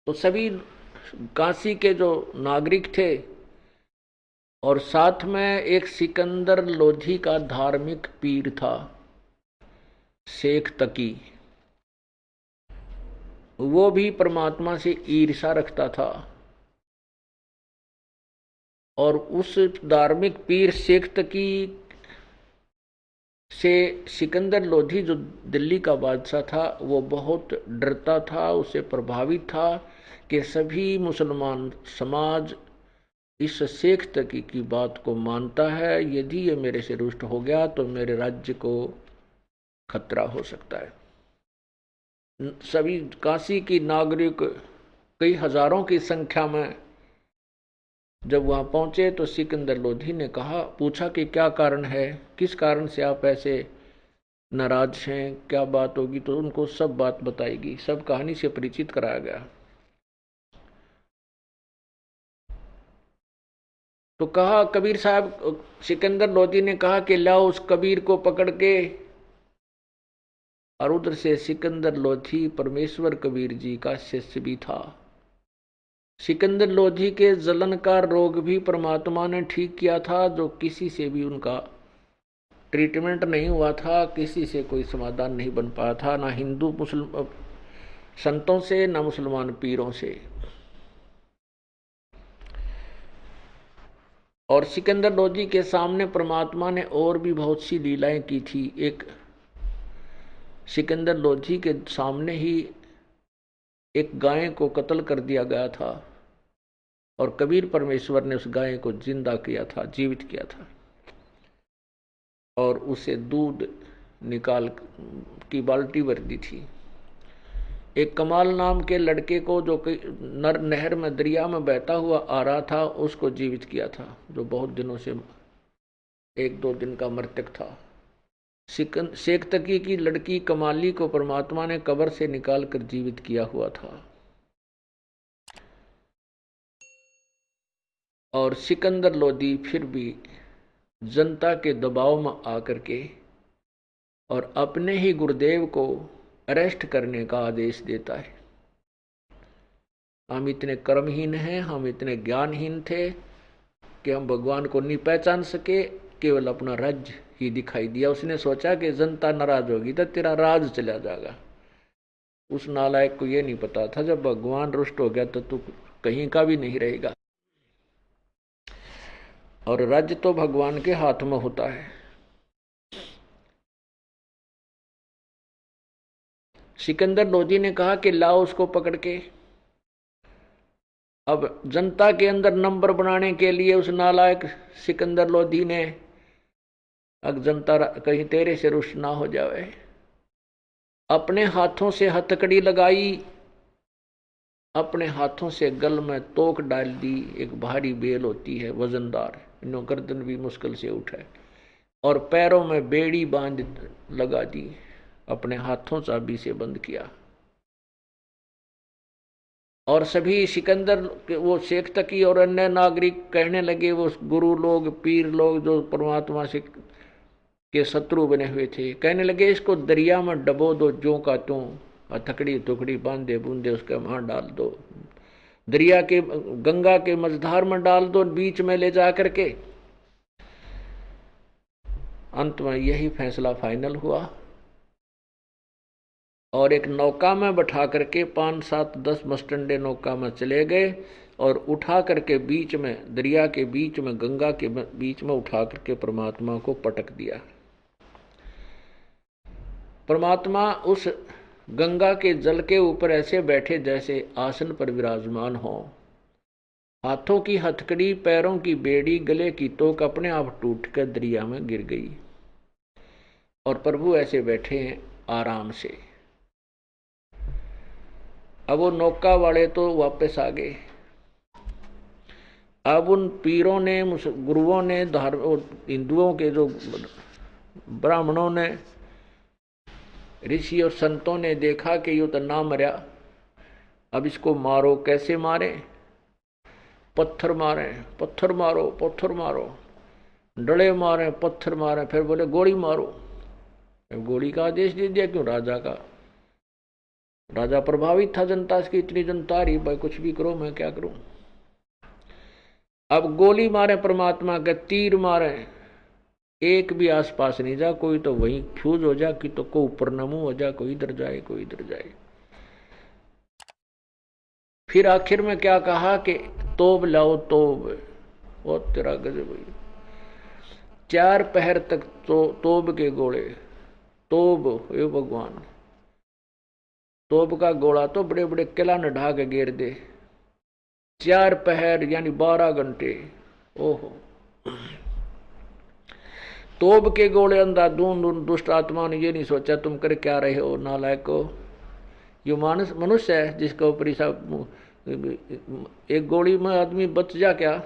तो सभी काशी के जो नागरिक थे और साथ में एक सिकंदर लोधी का धार्मिक पीर था, शेख तकी। वो भी परमात्मा से ईर्ष्या रखता था। और उस धार्मिक पीर शेख तकी से सिकंदर लोधी जो दिल्ली का बादशाह था वो बहुत डरता था, उससे प्रभावित था कि सभी मुसलमान समाज इस शेख तकी की बात को मानता है। यदि ये मेरे से रुष्ट हो गया तो मेरे राज्य को खतरा हो सकता है। सभी काशी की नागरिक कई हजारों की संख्या में जब वहां पहुंचे तो सिकंदर लोधी ने पूछा कि क्या कारण है, किस कारण से आप ऐसे नाराज हैं, क्या बात होगी। तो उनको सब बात बताएगी, सब कहानी से परिचित कराया गया। तो कहा कबीर साहब, सिकंदर लोधी ने कहा कि लाओ उस कबीर को पकड़ के। और उधर से सिकंदर लोधी परमेश्वर कबीर जी का शिष्य भी था। सिकंदर लोधी के जलन का रोग भी परमात्मा ने ठीक किया था, जो किसी से भी उनका ट्रीटमेंट नहीं हुआ था, किसी से कोई समाधान नहीं बन पाया था, ना हिंदू मुस्लिम संतों से, ना मुसलमान पीरों से। और सिकंदर लोधी के सामने परमात्मा ने और भी बहुत सी लीलाएं की थी। एक सिकंदर लोधी के सामने ही एक गाय को कत्ल कर दिया गया था और कबीर परमेश्वर ने उस गाय को जिंदा किया था, जीवित किया था, और उसे दूध निकाल की बाल्टी भर दी थी। एक कमाल नाम के लड़के को, जो नहर में दरिया में बहता हुआ आ रहा था, उसको जीवित किया था, जो बहुत दिनों से 1-2 दिन का मृतक था। शेख तकी की लड़की कमाली को परमात्मा ने कब्र से निकालकर जीवित किया हुआ था। और सिकंदर लोधी फिर भी जनता के दबाव में आकर के और अपने ही गुरुदेव को अरेस्ट करने का आदेश देता है। हम इतने कर्महीन हैं, हम इतने ज्ञानहीन थे कि हम भगवान को नहीं पहचान सके, केवल अपना राज्य ही दिखाई दिया। उसने सोचा कि जनता नाराज होगी तो तेरा राज चला जाएगा। उस नालायक को यह नहीं पता था जब भगवान रुष्ट हो गया तो तू कहीं का भी नहीं रहेगा, और राज्य तो भगवान के हाथ में होता है। सिकंदर लोधी ने कहा कि लाओ उसको पकड़ के। अब जनता के अंदर नंबर बनाने के लिए उस नालायक सिकंदर लोधी ने, अब जनता कहीं तेरे से रुष्ट ना हो जाए, अपने हाथों से हथकड़ी लगाई, अपने हाथों से गल में तोक डाल दी। एक भारी बेल होती है वजनदार, इन्हों गर्दन भी मुश्किल से उठाए, और पैरों में बेड़ी बांध लगा दी, अपने हाथों चाबी से बंद किया। और सभी सिकंदर वो शेख तकी और अन्य नागरिक कहने लगे, वो गुरु लोग, पीर लोग जो परमात्मा से के शत्रु बने हुए थे, कहने लगे इसको दरिया में डबो दो, ज्यों का त्यों, हथकड़ी टुकड़ी बांधे बूंदे उसके वहां डाल दो, दरिया के गंगा के मझधार में डाल दो, बीच में ले जा करके। अंत में यही फैसला फाइनल हुआ, और एक नौका में बैठा करके 5, 7, 10 मस्टंडे नौका में चले गए, और उठा करके बीच में, दरिया के बीच में, गंगा के बीच में उठा करके परमात्मा को पटक दिया। परमात्मा उस गंगा के जल के ऊपर ऐसे बैठे जैसे आसन पर विराजमान हो। हाथों की हथकड़ी, पैरों की बेड़ी, गले की तोक अपने आप टूट कर दरिया में गिर गई, और प्रभु ऐसे बैठे हैं आराम से। अब वो नौका वाले तो वापस आ गए। अब उन पीरों ने, गुरुओं ने, हिंदुओं के जो ब्राह्मणों ने, ऋषि और संतों ने देखा कि ये तो ना मरा, अब इसको मारो। कैसे मारे? पत्थर मारे, पत्थर मारो, पत्थर मारो, डले मारे, पत्थर मारे, फिर बोले गोली मारो। गोली का आदेश दे दिया। क्यों? राजा का। राजा प्रभावित था जनता से, इतनी जनता रही, भाई कुछ भी करो, मैं क्या करूं। अब गोली मारे परमात्मा के, तीर मारे, एक भी आसपास नहीं जा, कोई तो वहीं फ्यूज हो जा, कि तो को ऊपर नमू हो जा, कोई इधर जाए कोई इधर जाए। फिर आखिर में क्या कहा कि तोब लाओ तोब, वो तेरा गजब। 4 पहर तक तोब के गोले, तोब ये भगवान, तोब का गोला तो बड़े बड़े किला न ढा के घेर दे। 4 पहर यानी 12 घंटे। ओहो, तोब के गोले अंधाधुंध दुष्ट आत्मा ने ये नहीं सोचा तुम कर क्या रहे हो नालायक हो। ये मानस मनुष्य है जिसका ऊपरी सब, एक गोली में आदमी बच जा क्या,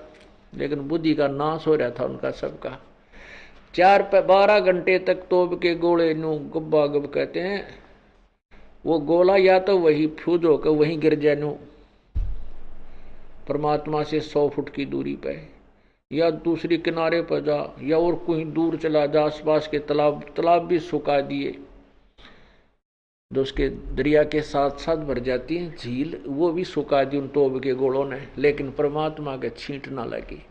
लेकिन बुद्धि का नाश हो रहा था उनका सबका। 12 घंटे तक तोब के गोले नू गुब्बा गुब कहते हैं, वो गोला या तो वही फ्यूज होकर वहीं गिर जाए नू परमात्मा से 100 फुट की दूरी पे, या दूसरी किनारे पर जा, या और कहीं दूर चला जा। आसपास के तालाब भी सुखा दिए, जो उसके दरिया के साथ साथ भर जाती है झील, वो भी सुखा दी उन तोब के गोलों ने, लेकिन परमात्मा के छींट ना लगी।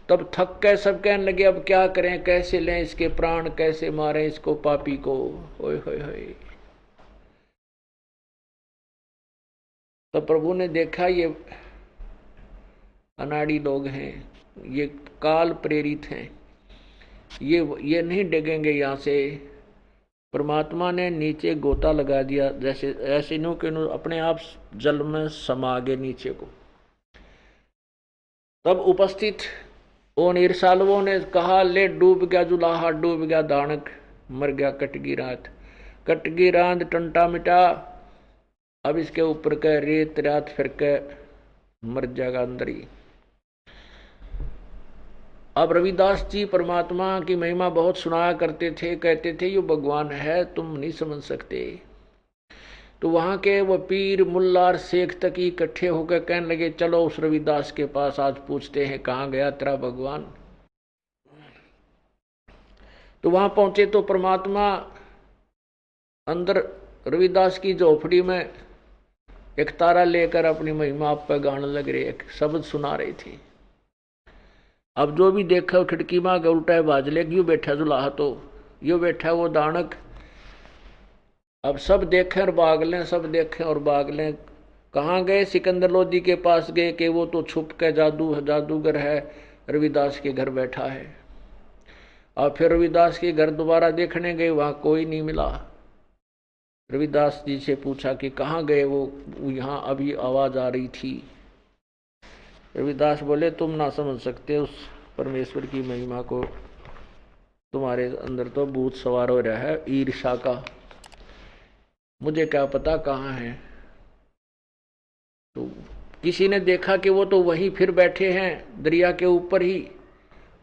तब थक के सब कहने लगे अब क्या करें, कैसे लें इसके प्राण, कैसे मारें इसको पापी को। ओए होए होए। तो प्रभु ने देखा ये अनाड़ी लोग हैं, ये काल प्रेरित हैं, ये नहीं डिगेंगे यहां से। परमात्मा ने नीचे गोता लगा दिया, जैसे ऐसे नो के नो अपने आप जल में समा गए नीचे को। तब उपस्थित उन ईर्षालुओं ने कहा ले डूब गया जुलाहा, डूब गया दानक, मर गया कटगी रात, कटगी रात टंटा मिटा, अब इसके ऊपर के रेत रात फिर के मर जाएगा अंदर ही। अब रविदास जी परमात्मा की महिमा बहुत सुनाया करते थे, कहते थे ये भगवान है तुम नहीं समझ सकते। तो वहां के वो पीर मुल्ला और शेख तक इकट्ठे होकर कहने लगे चलो उस रविदास के पास आज पूछते हैं कहाँ गया तेरा भगवान। तो वहां पहुंचे तो परमात्मा अंदर रविदास की झोपड़ी में एक तारा लेकर अपनी महिमा आप पर गाने लग रहे, एक शब्द सुना रही थी। अब जो भी देखा खिड़की में गए उल्टा बाज ले, यूं बैठा जुलाहा, तो यूं बैठा वो दानक। अब सब देखें और भाग लें, सब देखें और भाग लें। कहाँ गए, सिकंदर लोधी के पास गए कि वो तो छुप के जादूगर है, रविदास के घर बैठा है। और फिर रविदास के घर दोबारा देखने गए, वहां कोई नहीं मिला। रविदास जी से पूछा कि कहाँ गए वो, यहाँ अभी आवाज आ रही थी। रविदास बोले तुम ना समझ सकते उस परमेश्वर की महिमा को, तुम्हारे अंदर तो भूत सवार हो रहा है ईर्षा का, मुझे क्या पता कहाँ है। तो किसी ने देखा कि वो तो वहीं फिर बैठे हैं दरिया के ऊपर ही,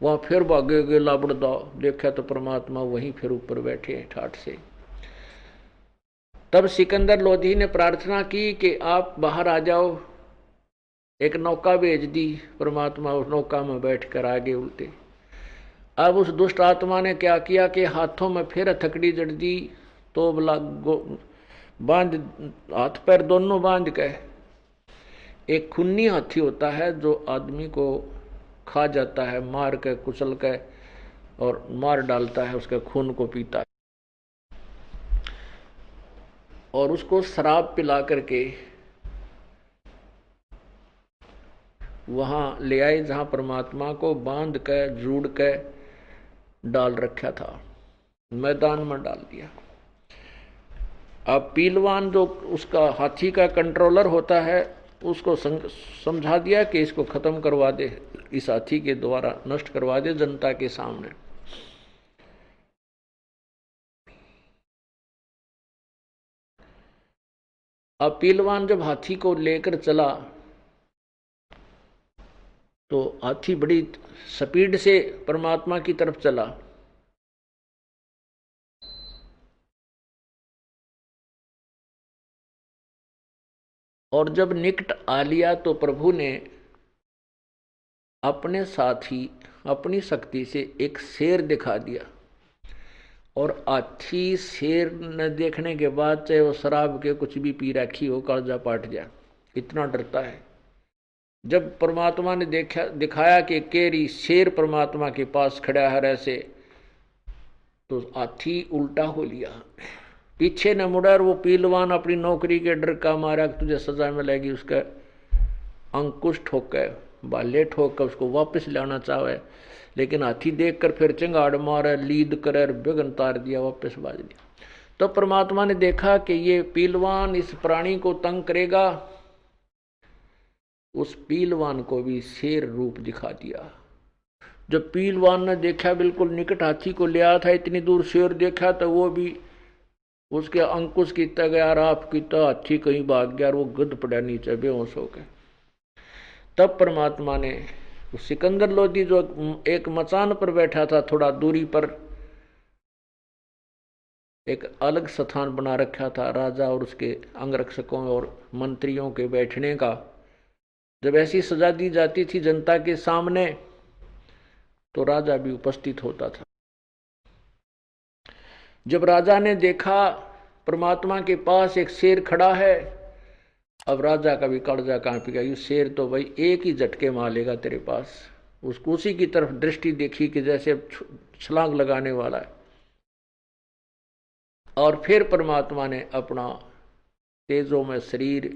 वहां फिर भागे गए लाबड़दा, देखा तो परमात्मा वहीं फिर ऊपर बैठे हैं ठाठ से। तब सिकंदर लोधी ने प्रार्थना की कि आप बाहर आ जाओ, एक नौका भेज दी, परमात्मा उस नौका में बैठकर आगे उल्टे। अब उस दुष्ट आत्मा ने क्या किया कि हाथों में फिर हथकड़ी जड़ दी, तो बांध, हाथ पैर दोनों बांध के। एक खूनी हाथी होता है जो आदमी को खा जाता है, मार के कुचल के और मार डालता है, उसके खून को पीता है, और उसको शराब पिला करके वहां ले आए जहां परमात्मा को बांध के जूड़ के डाल रखा था, मैदान में डाल दिया। अब पीलवान जो उसका हाथी का कंट्रोलर होता है, उसको समझा दिया कि इसको खत्म करवा दे, इस हाथी के द्वारा नष्ट करवा दे जनता के सामने। अब पीलवान जब हाथी को लेकर चला तो हाथी बड़ी स्पीड से परमात्मा की तरफ चला। और जब निकट आ लिया तो प्रभु ने अपने साथ ही अपनी शक्ति से एक शेर दिखा दिया, और हाथी शेर न देखने के बाद चाहे वो शराब के कुछ भी पी रखी हो, कालजा पाट जाए, इतना डरता है। जब परमात्मा ने दिखाया कि केरी शेर परमात्मा के पास खड़ा है ऐसे, तो हाथी उल्टा हो लिया, पीछे न मुड़ा, और वो पीलवान अपनी नौकरी के डर का मारा कि तुझे सजा मिलेगी, उसका अंकुश ठोका, बाले ठोक उसको वापस लाना चाहे, लेकिन हाथी देखकर फिर चिंगाड़ मारा, लीद कर बेगन तार दिया, वापस बाज दिया। तो परमात्मा ने देखा कि ये पीलवान इस प्राणी को तंग करेगा, उस पीलवान को भी शेर रूप दिखा दिया। जब पीलवान ने देखा बिल्कुल निकट हाथी को ले आया था, इतनी दूर शेर देखा, तो वो भी उसके अंकुश की तैयार आप की, तो हाथी कहीं भाग गया, वो गिद्ध पड़ा नीचे बेहोश हो गए। तब परमात्मा ने उस सिकंदर लोधी जो एक मचान पर बैठा था, थोड़ा दूरी पर एक अलग स्थान बना रखा था राजा और उसके अंगरक्षकों और मंत्रियों के बैठने का, जब ऐसी सजा दी जाती थी जनता के सामने, तो राजा भी उपस्थित होता था। जब राजा ने देखा परमात्मा के पास एक शेर खड़ा है, अब राजा का भी कड़जा कांप गया, ये शेर तो भाई एक ही झटके मारेगा तेरे पास। उसको उसी की तरफ दृष्टि देखी कि जैसे छलांग लगाने वाला है, और फिर परमात्मा ने अपना तेजों में शरीर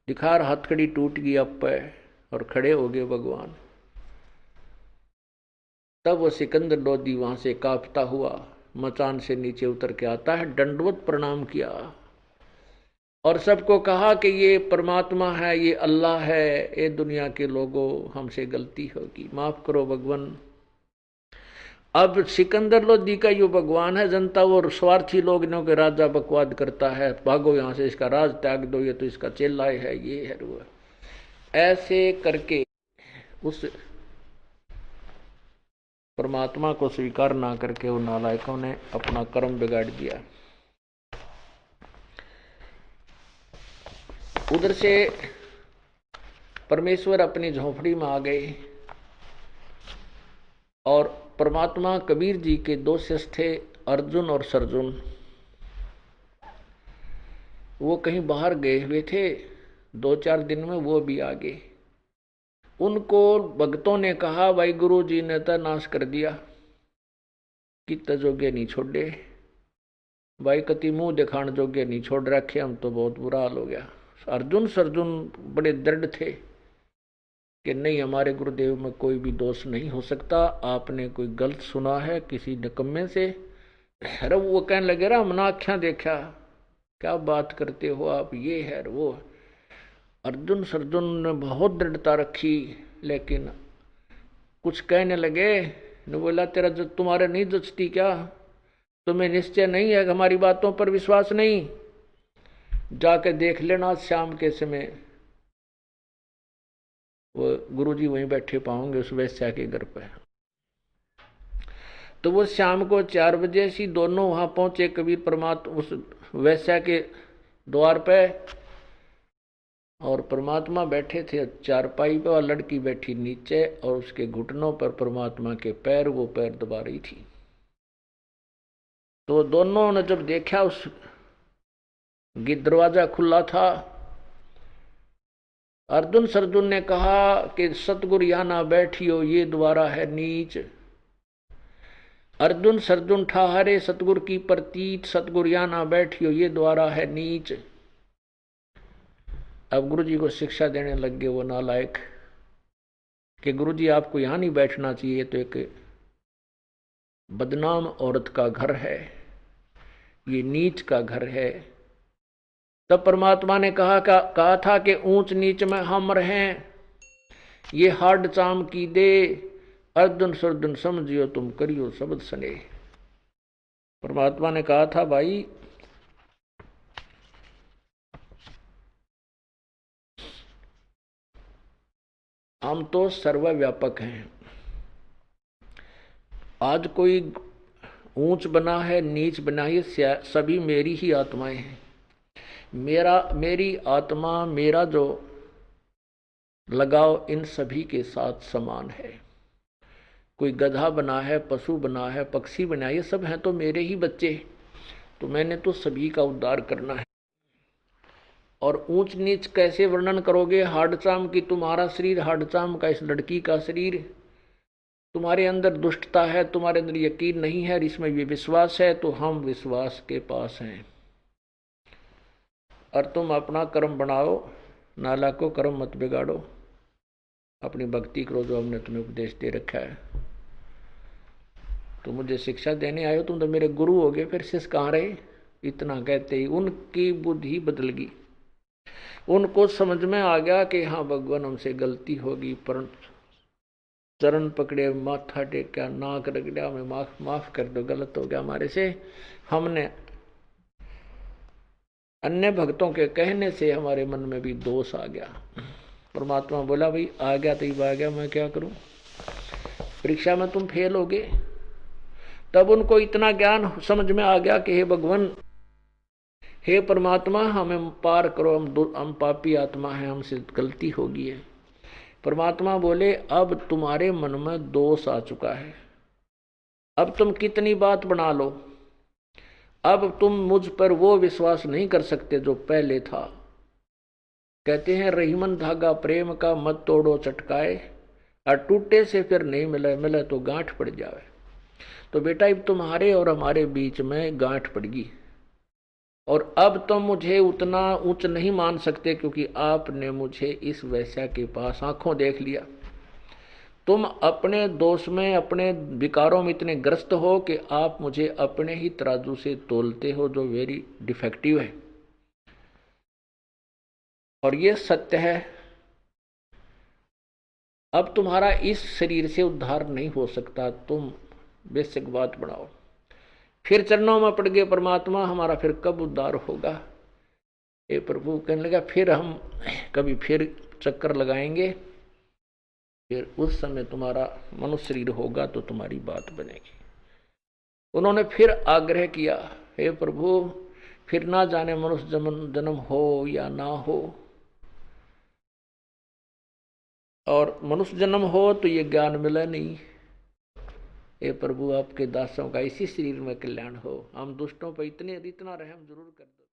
दिखार, हथकड़ी टूट गई अब पे, और खड़े हो गए भगवान। तब वो सिकंदर लोधी वहां से कांपता हुआ मचान से नीचे उतर के आता है, दंडवत प्रणाम किया और सबको कहा कि ये परमात्मा है, ये अल्लाह है, ये दुनिया के लोगों हमसे गलती होगी, माफ करो भगवान। अब सिकंदर लोधी का यो भगवान है, जनता वो स्वार्थी लोग इन्हों के राजा बकवाद करता है, भागो यहाँ से, इसका राज त्याग दो, ये तो इसका चेला है, ये है वो। ऐसे करके उस परमात्मा को स्वीकार ना करके उन नालायकों ने अपना कर्म बिगाड़ दिया। उधर से परमेश्वर अपनी झोपड़ी में आ गए, और परमात्मा कबीर जी के दो शिष्य थे, अर्जुन और सरजुन। वो कहीं बाहर गए हुए थे, 2-4 दिन में वो भी आ गए। उनको भक्तों ने कहा, भाई गुरु जी ने तो नाश कर दिया, कितना जोगे नहीं छोड़े भाई, कति मुंह दिखाने जोगे नहीं छोड़ रखे, हम तो बहुत बुरा हाल हो गया। अर्जुन सरजुन बड़े दृढ़ थे कि नहीं, हमारे गुरुदेव में कोई भी दोष नहीं हो सकता, आपने कोई गलत सुना है किसी निकम्मे से। अरे वो कहने लगे, रहा हमने आख्या देखा, क्या बात करते हो आप, ये है वो। अर्जुन सरजुन ने बहुत दृढ़ता रखी, लेकिन कुछ कहने लगे। ने बोला, तेरा जो तुम्हारे नहीं जचती क्या, तुम्हें निश्चय नहीं है, हमारी बातों पर विश्वास नहीं, जाके देख लेना शाम के समय वो गुरुजी वहीं बैठे पाओगे उस वैश्या के घर पे। तो वो शाम को 4 बजे से दोनों वहां पहुंचे, कबीर परमात्मा उस वैश्या के द्वार पे, और परमात्मा बैठे थे चारपाई पे और लड़की बैठी नीचे, और उसके घुटनों पर परमात्मा के पैर, वो पैर दबा रही थी। तो दोनों ने जब देखा उस दरवाजा खुला था, अर्जुन सरजुन ने कहा कि सतगुरु यहां ना बैठियो, ये द्वारा है नीच। अर्जुन सरजुन ठहारे सतगुरु की प्रतीत, सतगुरु यहां ना बैठियो, ये द्वारा है नीच। अब गुरु जी को शिक्षा देने लग गए वो नालायक कि गुरु जी आपको यहां नहीं बैठना चाहिए, तो एक बदनाम औरत का घर है, ये नीच का घर है। तब परमात्मा ने कहा था कि ऊंच नीच में हम रहें, ये हाड चाम की दे, अर्जुन सरजुन समझियो तुम करियो शब्द सने। परमात्मा ने कहा था, भाई हम तो सर्वव्यापक हैं, आज कोई ऊंच बना है नीच बना है, ये सभी मेरी ही आत्माएं हैं। मेरी आत्मा, मेरा जो लगाव इन सभी के साथ समान है। कोई गधा बना है, पशु बना है, पक्षी बना है, ये सब हैं तो मेरे ही बच्चे, तो मैंने तो सभी का उद्धार करना है। और ऊंच नीच कैसे वर्णन करोगे? हाडचाम की तुम्हारा शरीर, हाडचाम का इस लड़की का शरीर, तुम्हारे अंदर दुष्टता है, तुम्हारे अंदर यकीन नहीं है, इसमें भी विश्वास है, तो हम विश्वास के पास हैं। और तुम अपना कर्म बनाओ, नाला को कर्म मत बिगाड़ो, अपनी भक्ति करो जो हमने तुम्हें उपदेश दे रखा है। तो मुझे शिक्षा देने आए हो, तुम तो मेरे गुरु हो गए, फिर शिष्य कहाँ रहे? इतना कहते ही उनकी बुद्धि बदल गई, उनको समझ में आ गया कि हाँ भगवान हमसे गलती होगी, पर चरण पकड़े, माथा टेका, नाक रगड़ा, हमें माफ कर दो, गलत हो गया हमारे से। हमने अन्य भक्तों के कहने से हमारे मन में भी दोष आ गया। परमात्मा बोला भाई आ गया तो आ गया, मैं क्या करूं, परीक्षा में तुम फेल हो गए। तब उनको इतना ज्ञान समझ में आ गया कि हे भगवान, हे परमात्मा, हमें पार करो, हम पापी आत्मा है, हमसे गलती हो गई है। परमात्मा बोले अब तुम्हारे मन में दोष आ चुका है, अब तुम कितनी बात बना लो, अब तुम मुझ पर वो विश्वास नहीं कर सकते जो पहले था। कहते हैं रहीमन धागा प्रेम का मत तोड़ो चटकाए, और टूटे से फिर नहीं मिले, मिले तो गांठ पड़ जावे। तो बेटा अब तुम्हारे और हमारे बीच में गांठ पड़ गई, और अब तुम मुझे उतना उच्च नहीं मान सकते, क्योंकि आपने मुझे इस वैश्या के पास आंखों देख लिया। तुम अपने दोष में, अपने विकारों में इतने ग्रस्त हो कि आप मुझे अपने ही तराजू से तोलते हो, जो वेरी डिफेक्टिव है। और ये सत्य है, अब तुम्हारा इस शरीर से उद्धार नहीं हो सकता, तुम बेसिक बात बढ़ाओ। फिर चरणों में पड़ गए, परमात्मा हमारा फिर कब उद्धार होगा? ये प्रभु कहने लगा फिर हम कभी फिर चक्कर लगाएंगे, फिर उस समय तुम्हारा मनुष्य शरीर होगा तो तुम्हारी बात बनेगी। उन्होंने फिर आग्रह किया, हे प्रभु फिर ना जाने मनुष्य जन्म हो या ना हो, और मनुष्य जन्म हो तो ये ज्ञान मिला नहीं। हे प्रभु आपके दासों का इसी शरीर में कल्याण हो, हम दुष्टों पर इतना रहम जरूर कर दो।